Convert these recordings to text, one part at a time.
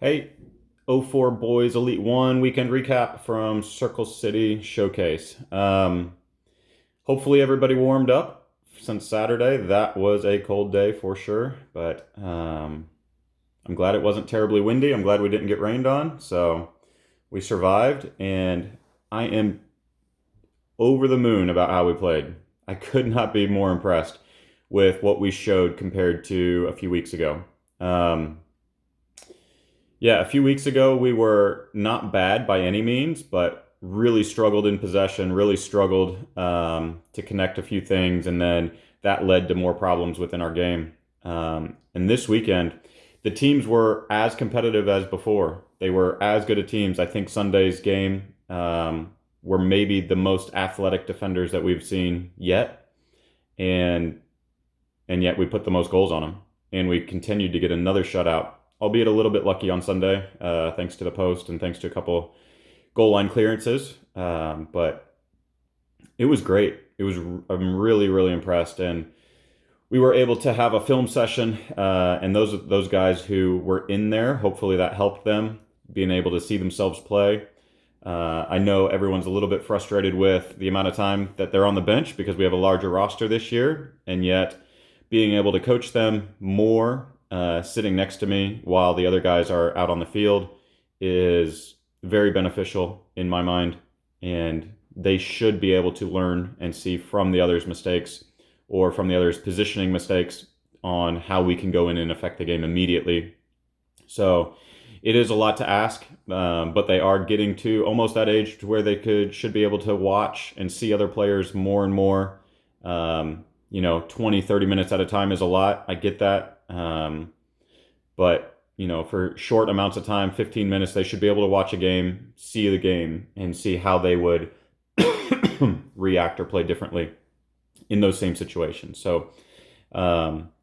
Hey, O4 Boys Elite One weekend recap from Circle City Showcase. Hopefully everybody warmed up since Saturday. That was a cold day for sure, but I'm glad it wasn't terribly windy. I'm glad we didn't get rained on, so we survived, and I am over the moon about how we played. I could not be more impressed with what we showed compared to a few weeks ago. Um, Yeah, a few weeks ago we were not bad by any means, but really struggled in possession, really struggled to connect a few things, and then that led to more problems within our game. And this weekend, the teams were as competitive as before. They were as good a teams. I think Sunday's game were maybe the most athletic defenders that we've seen yet, and and yet we put the most goals on them, and we continued to get another shutout, albeit a little bit lucky on Sunday, thanks to the post and thanks to a couple goal line clearances. But it was great. I'm really, really impressed. And we were able to have a film session, and those guys who were in there, hopefully that helped them being able to see themselves play. I know everyone's a little bit frustrated with the amount of time that they're on the bench because we have a larger roster this year, and yet being able to coach them more, sitting next to me while the other guys are out on the field is very beneficial in my mind. And they should be able to learn and see from the others' mistakes or from the others' positioning mistakes on how we can go in and affect the game immediately. So it is a lot to ask, but they are getting to almost that age to where they should be able to watch and see other players more and more. 20, 30 minutes at a time is a lot. I get that. But for short amounts of time, 15 minutes, they should be able to watch a game, see the game, and see how they would react or play differently in those same situations. So,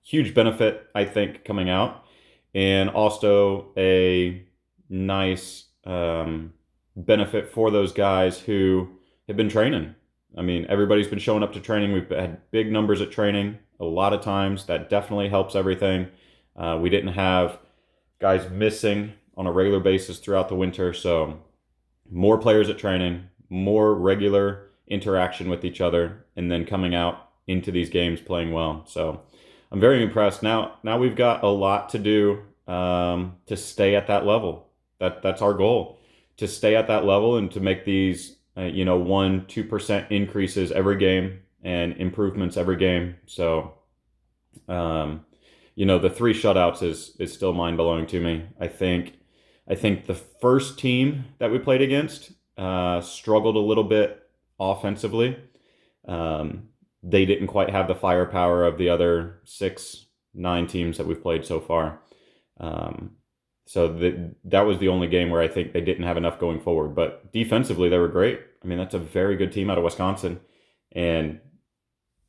huge benefit, I think, coming out, and also a nice benefit for those guys who have been training. I mean, everybody's been showing up to training. We've had big numbers at training a lot of times. That definitely helps everything. We didn't have guys missing on a regular basis throughout the winter. So more players at training, more regular interaction with each other, and then coming out into these games playing well. So I'm very impressed. Now we've got a lot to do to stay at that level. That's our goal, to stay at that level and to make these 1-2% increases every game and improvements every game. So the three shutouts is still mind blowing to me. I think the first team that we played against struggled a little bit offensively. They didn't quite have the firepower of the other 6-9 teams that we've played so far. So that was the only game where I think they didn't have enough going forward. But defensively, they were great. I mean, that's a very good team out of Wisconsin. And,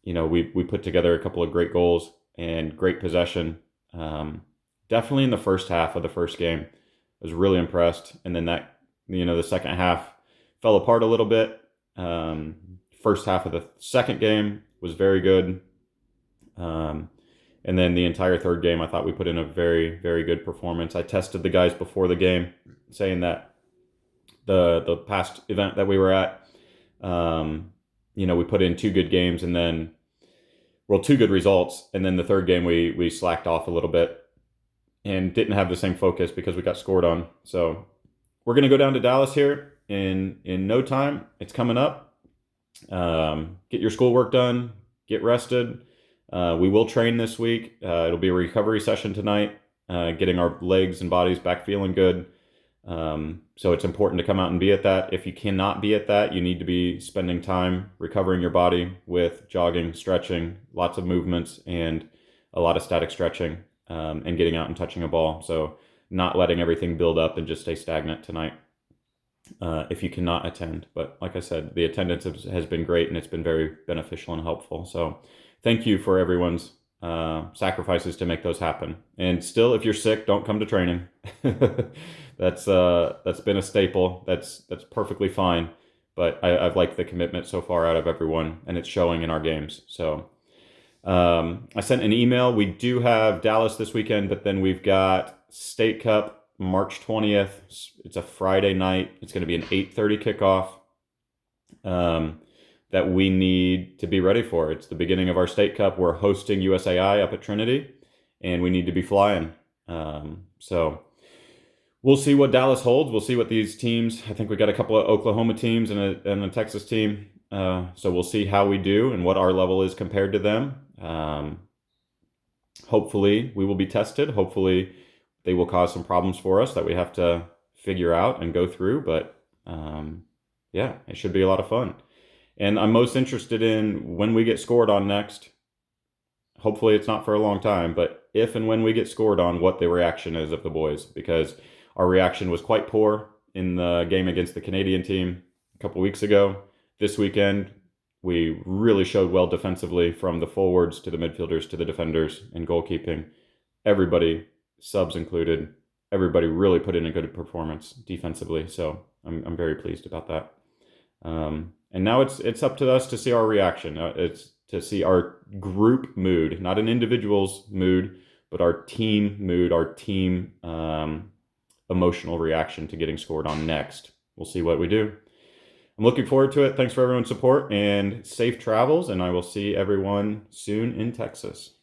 we put together a couple of great goals and great possession. Definitely in the first half of the first game. I was really impressed. And then the second half fell apart a little bit. First half of the second game was very good. And then the entire third game, I thought we put in a very, very good performance. I tested the guys before the game, saying that the past event that we were at, we put in two good games and then, two good results. And then the third game, we slacked off a little bit and didn't have the same focus because we got scored on. So we're going to go down to Dallas here in no time. It's coming up. Get your schoolwork done, get rested. We will train this week. It'll be a recovery session tonight, getting our legs and bodies back feeling good. So it's important to come out and be at that. If you cannot be at that, you need to be spending time recovering your body with jogging, stretching, lots of movements, and a lot of static stretching, and getting out and touching a ball. So not letting everything build up and just stay stagnant tonight. If you cannot attend. But like I said, the attendance has been great and it's been very beneficial and helpful. So thank you for everyone's sacrifices to make those happen. And still, if you're sick, don't come to training. That's been a staple. That's perfectly fine. But I've liked the commitment so far out of everyone, and it's showing in our games. So I sent an email. We do have Dallas this weekend, but then we've got State Cup March 20th. It's a Friday night. It's going to be an 8:30 kickoff that we need to be ready for. It's the beginning of our state cup. We're hosting USAI up at Trinity, and we need to be flying. So we'll see what Dallas holds. We'll see what these teams, I think we got a couple of Oklahoma teams and a Texas team. So we'll see how we do and what our level is compared to them. Hopefully we will be tested. Hopefully they will cause some problems for us that we have to figure out and go through. But yeah, it should be a lot of fun. And I'm most interested in when we get scored on next. Hopefully it's not for a long time, but if and when we get scored on, what the reaction is of the boys, because our reaction was quite poor in the game against the Canadian team a couple weeks ago. This weekend, we really showed well defensively, from the forwards to the midfielders to the defenders and goalkeeping. Everybody, subs included, everybody really put in a good performance defensively. So I'm very pleased about that. And now it's up to us to see our reaction. It's to see our group mood, not an individual's mood, but our team mood, our team emotional reaction to getting scored on next. We'll see what we do. I'm looking forward to it. Thanks for everyone's support and safe travels, and I will see everyone soon in Texas.